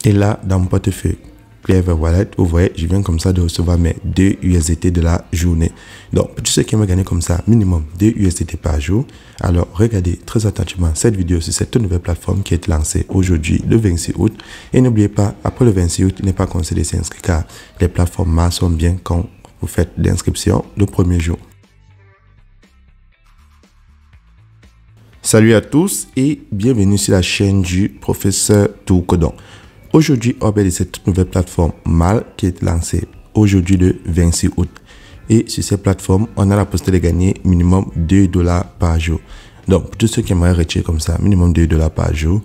Et là, dans mon portefeuille Clever Wallet, vous voyez, je viens comme ça de recevoir mes 2 USDT de la journée. Donc, pour tous ceux qui aiment gagner comme ça, minimum 2 USDT par jour, alors regardez très attentivement cette vidéo sur cette nouvelle plateforme qui est lancée aujourd'hui, le 26 août. Et n'oubliez pas, après le 26 août, il n'est pas conseillé de s'inscrire car les plateformes marchent bien quand vous faites l'inscription le premier jour. Salut à tous et bienvenue sur la chaîne du professeur Toukodon. Aujourd'hui, on va de cette nouvelle plateforme MAL qui est lancée aujourd'hui le 26 août. Et sur cette plateforme, on a la possibilité de gagner minimum $2 par jour. Donc, pour tous ceux qui aimeraient retirer comme ça, minimum $2 par jour,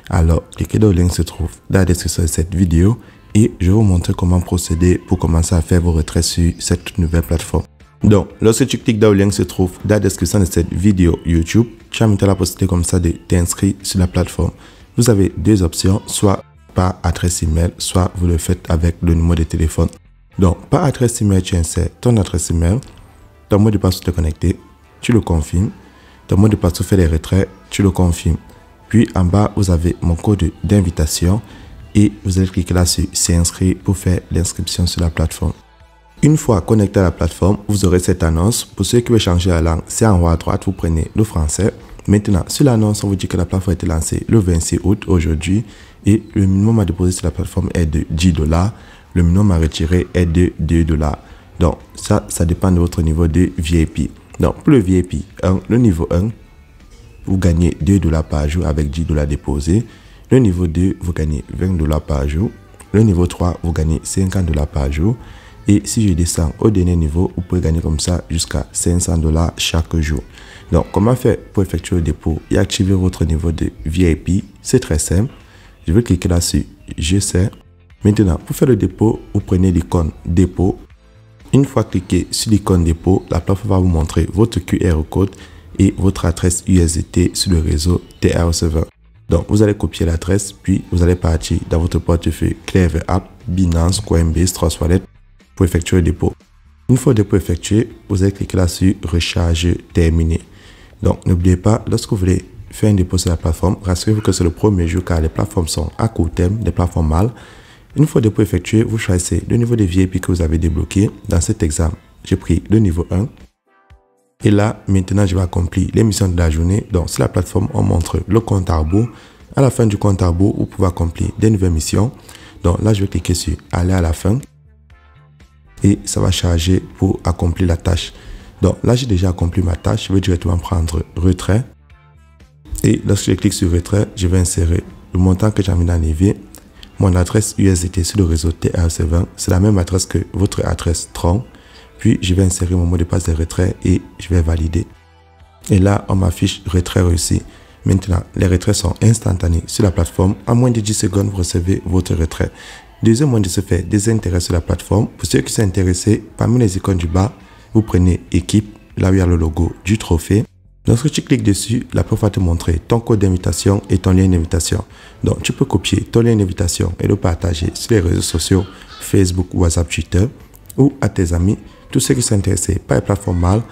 alors cliquez dans le lien qui se trouve dans la description de cette vidéo et je vais vous montrer comment procéder pour commencer à faire vos retraits sur cette nouvelle plateforme. Donc, lorsque tu cliques dans le lien qui se trouve dans la description de cette vidéo YouTube, tu as la possibilité comme ça de t'inscrire sur la plateforme. Vous avez deux options, soit par adresse email, soit vous le faites avec le numéro de téléphone. Donc, par adresse email, tu insères ton adresse email, ton mot de passe pour te connecter, tu le confirmes, ton mot de passe pour faire les retraits, tu le confirmes. Puis en bas, vous avez mon code d'invitation et vous allez cliquer là sur s'inscrire pour faire l'inscription sur la plateforme. Une fois connecté à la plateforme, vous aurez cette annonce. Pour ceux qui veulent changer la langue, c'est en haut à droite, vous prenez le français. Maintenant, sur l'annonce, on vous dit que la plateforme a été lancée le 26 août aujourd'hui et le minimum à déposer sur la plateforme est de $10. Le minimum à retirer est de $2. Donc, ça dépend de votre niveau de VIP. Donc, pour le VIP 1, le niveau 1, vous gagnez $2 par jour avec $10 déposés. Le niveau 2, vous gagnez $20 par jour. Le niveau 3, vous gagnez $50 par jour. Et si je descends au dernier niveau, vous pouvez gagner comme ça jusqu'à $500 chaque jour. Donc, comment faire pour effectuer le dépôt et activer votre niveau de VIP? C'est très simple. Je vais cliquer là sur Je sais. Maintenant, pour faire le dépôt, vous prenez l'icône dépôt. Une fois cliqué sur l'icône dépôt, la plateforme va vous montrer votre QR code et votre adresse USDT sur le réseau TR-Server. Donc, vous allez copier l'adresse, puis vous allez partir dans votre portefeuille Clever App, Binance, Coinbase, Trust Wallet pour effectuer le dépôt. Une fois le dépôt effectué, vous allez cliquer là sur Recharge terminé. Donc, n'oubliez pas, lorsque vous voulez faire un dépôt sur la plateforme, rassurez-vous que c'est le premier jour car les plateformes sont à court terme, des plateformes MAL. Une fois le dépôt effectué, vous choisissez le niveau de VIP que vous avez débloqué. Dans cet exemple, j'ai pris le niveau 1. Et là, maintenant, je vais accomplir les missions de la journée. Donc, sur la plateforme, on montre le compte à rebours. À la fin du compte à rebours, vous pouvez accomplir des nouvelles missions. Donc, là, je vais cliquer sur Aller à la fin. Et ça va charger pour accomplir la tâche. Donc là, j'ai déjà accompli ma tâche. Je vais directement prendre retrait. Et lorsque je clique sur retrait, je vais insérer le montant que j'ai envie d'enlever. Mon adresse USDT sur le réseau TR-Server, c'est la même adresse que votre adresse Tron. Puis, je vais insérer mon mot de passe de retrait et je vais valider. Et là, on m'affiche retrait réussi. Maintenant, les retraits sont instantanés sur la plateforme. En moins de 10 secondes, vous recevez votre retrait. Deuxième moyen de se faire des intérêts sur la plateforme. Pour ceux qui sont intéressés, parmi les icônes du bas, vous prenez équipe, là où il y a le logo du trophée. Lorsque tu cliques dessus, la plateforme va te montrer ton code d'invitation et ton lien d'invitation. Donc, tu peux copier ton lien d'invitation et le partager sur les réseaux sociaux, Facebook, WhatsApp, Twitter, ou à tes amis, tous ceux qui sont intéressés par les plateformes MAL.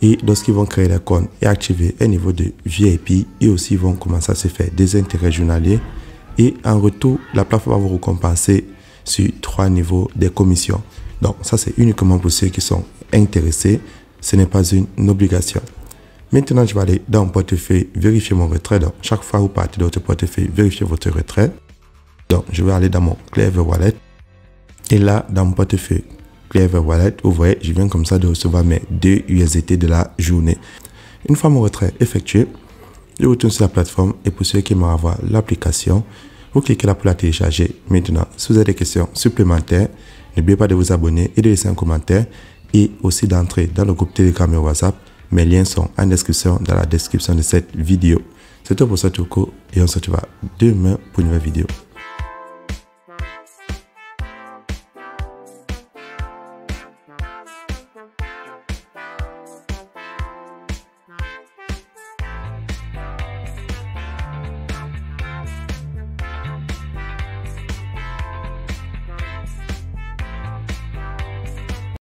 Et lorsqu'ils vont créer leur compte et activer un niveau de VIP, ils aussi vont commencer à se faire des intérêts journaliers. Et en retour, la plateforme va vous récompenser sur 3 niveaux des commissions. Donc, ça, c'est uniquement pour ceux qui sont intéressés. Ce n'est pas une obligation. Maintenant, je vais aller dans mon portefeuille, vérifier mon retrait. Donc, chaque fois que vous partez de votre portefeuille, vérifiez votre retrait. Donc, je vais aller dans mon Clever Wallet. Et là, dans mon portefeuille Clever Wallet, vous voyez, je viens comme ça de recevoir mes 2 USDT de la journée. Une fois mon retrait effectué, je retourne sur la plateforme et pour ceux qui aimeraient avoir l'application, vous cliquez là pour la télécharger. Maintenant, si vous avez des questions supplémentaires, n'oubliez pas de vous abonner et de laisser un commentaire et aussi d'entrer dans le groupe Telegram et WhatsApp. Mes liens sont en description, dans la description de cette vidéo. C'est tout pour ça, Touko, et on se retrouve demain pour une nouvelle vidéo.